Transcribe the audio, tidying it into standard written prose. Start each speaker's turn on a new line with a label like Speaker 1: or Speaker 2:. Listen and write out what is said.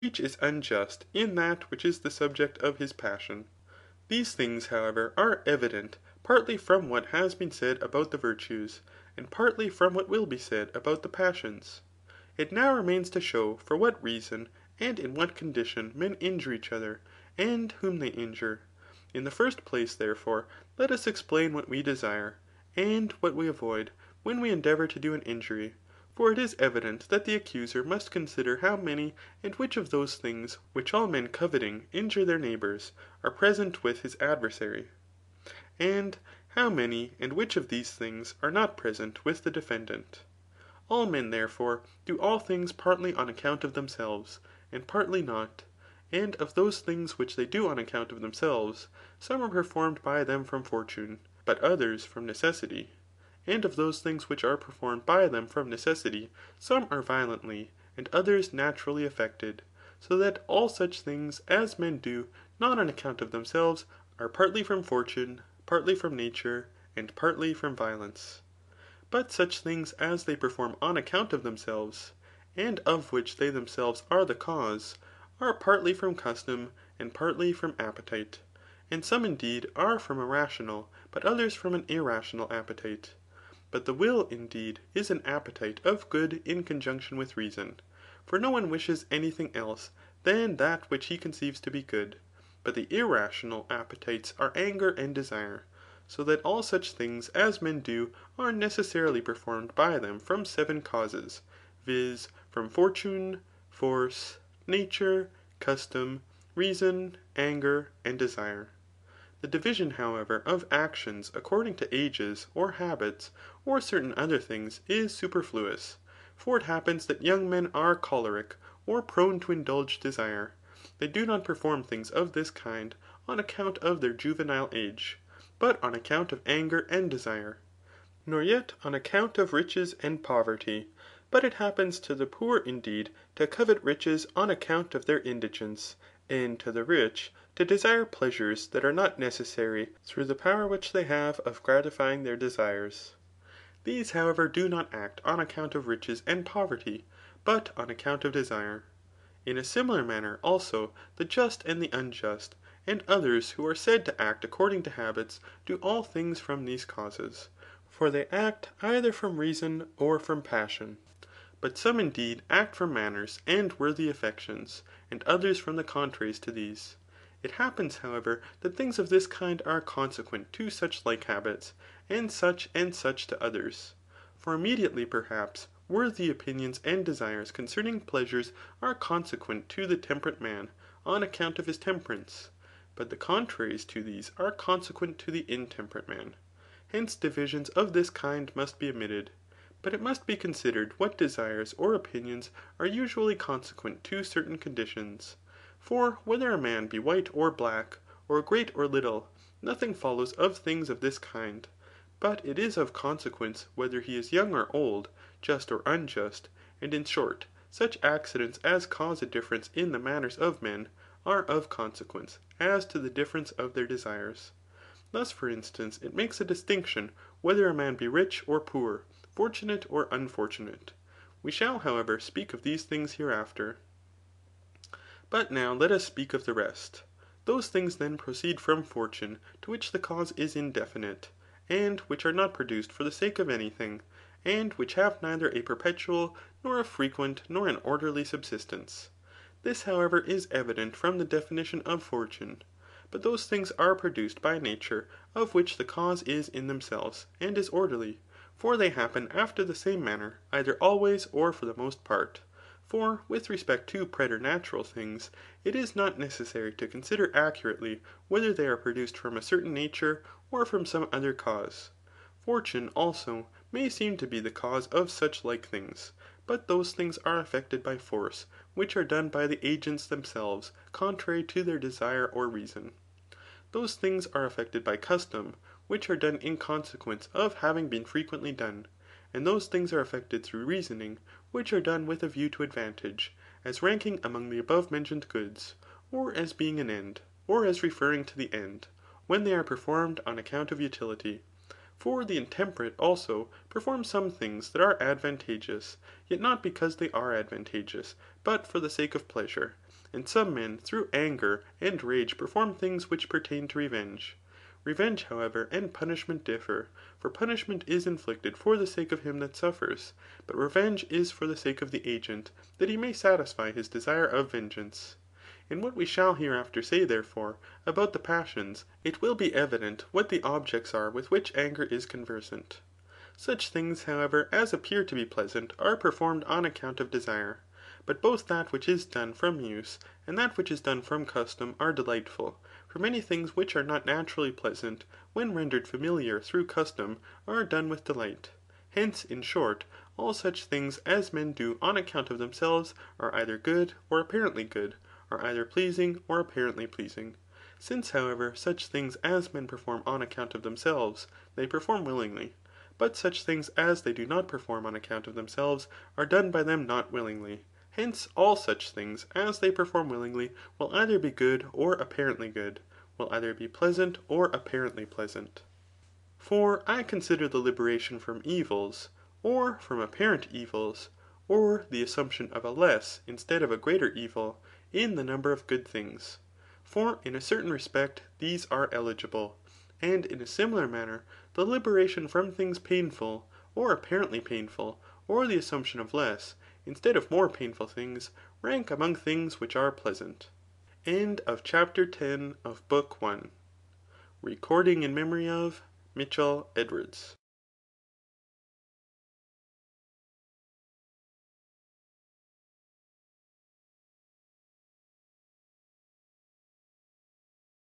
Speaker 1: each is unjust in that which is the subject of his passion. These things, however, are evident partly from what has been said about the virtues, and partly from what will be said about the passions. It now remains to show for what reason and in what condition men injure each other, and whom they injure. In the first place, therefore, let us explain what we desire, and what we avoid when we endeavour to do an injury. For it is evident that the accuser must consider how many and which of those things which all men coveting injure their neighbours are present with his adversary, and how many and which of these things are not present with the defendant. All men, therefore, do all things partly on account of themselves, and partly not. And of those things which they do on account of themselves, some are performed by them from fortune, but others from necessity. And of those things which are performed by them from necessity, some are violently, and others naturally effected. So that all such things as men do not on account of themselves, are partly from fortune, partly from nature, and partly from violence. But such things as they perform on account of themselves, and of which they themselves are the cause, are partly from custom, and partly from appetite. And some indeed are from a rational, but others from an irrational appetite. But the will, indeed, is an appetite of good in conjunction with reason. For no one wishes any thing else than that which he conceives to be good. But the irrational appetites are anger and desire. So that all such things as men do are necessarily performed by them from 7 causes, viz. From fortune, force, nature, custom, reason, anger, and desire. The division, however, of actions according to ages, or habits, or certain other things, is superfluous. For it happens that young men are choleric, or prone to indulge desire. They do not perform things of this kind on account of their juvenile age, but on account of anger and desire. Nor yet on account of riches and poverty. But it happens to the poor indeed to covet riches on account of their indigence, and to the rich to desire pleasures that are not necessary through the power which they have of gratifying their desires. These, however, do not act on account of riches and poverty, but on account of desire. In a similar manner, also, the just and the unjust, and others who are said to act according to habits, do all things from these causes. For they act either from reason or from passion. But some indeed act from manners and worthy affections, and others from the contraries to these. It happens, however, that things of this kind are consequent to such like habits, and such to others. For immediately, perhaps, worthy opinions and desires concerning pleasures are consequent to the temperate man, on account of his temperance. But the contraries to these are consequent to the intemperate man. Hence divisions of this kind must be omitted. But it must be considered what desires or opinions are usually consequent to certain conditions. For whether a man be white or black, or great or little, nothing follows of things of this kind. But it is of consequence whether he is young or old, just or unjust, and in short, such accidents as cause a difference in the manners of men, are of consequence as to the difference of their desires. Thus, for instance, it makes a distinction whether a man be rich or poor, fortunate or unfortunate. We shall, however, speak of these things hereafter. But now let us speak of the rest. Those things then proceed from fortune to which the cause is indefinite, and which are not produced for the sake of any thing, and which have neither a perpetual, nor a frequent, nor an orderly subsistence. This, however, is evident from the definition of fortune. But those things are produced by nature, of which the cause is in themselves, and is orderly. For they happen after the same manner, either always or for the most part. For with respect to preternatural things, it is not necessary to consider accurately whether they are produced from a certain nature, or from some other cause. Fortune, also, may seem to be the cause of such like things. But those things are effected by force, which are done by the agents themselves, contrary to their desire or reason. Those things are effected by custom, which are done in consequence of having been frequently done. And those things are effected through reasoning, which are done with a view to advantage, as ranking among the above mentioned goods, or as being an end, or as referring to the end, when they are performed on account of utility. For the intemperate, also, perform some things that are advantageous, yet not because they are advantageous, but for the sake of pleasure. And some men through anger and rage perform things which pertain to revenge. Revenge, however, and punishment differ ; for punishment is inflicted for the sake of him that suffers, but revenge is for the sake of the agent, that he may satisfy his desire of vengeance. In what we shall hereafter say, therefore, about the passions, it will be evident what the objects are with which anger is conversant. Such things, however, as appear to be pleasant are performed on account of desire. But both that which is done from use, and that which is done from custom are delightful ; for many things which are not naturally pleasant, when rendered familiar through custom, are done with delight. Hence, in short, all such things as men do on account of themselves are either good or apparently good, are either pleasing or apparently pleasing. Since, however, such things as men perform on account of themselves, they perform willingly ; but such things as they do not perform on account of themselves, are done by them not willingly. Hence, all such things as they perform willingly will either be good or apparently good, will either be pleasant or apparently pleasant. For I consider the liberation from evils, or from apparent evils, or the assumption of a less instead of a greater evil, in the number of good things. For in a certain respect these are eligible. And in a similar manner, the liberation from things painful, or apparently painful, or the assumption of less, instead of more painful things, rank among things which are pleasant. End of chapter 10 of book 1. Recording in memory of Mitchell Edwards.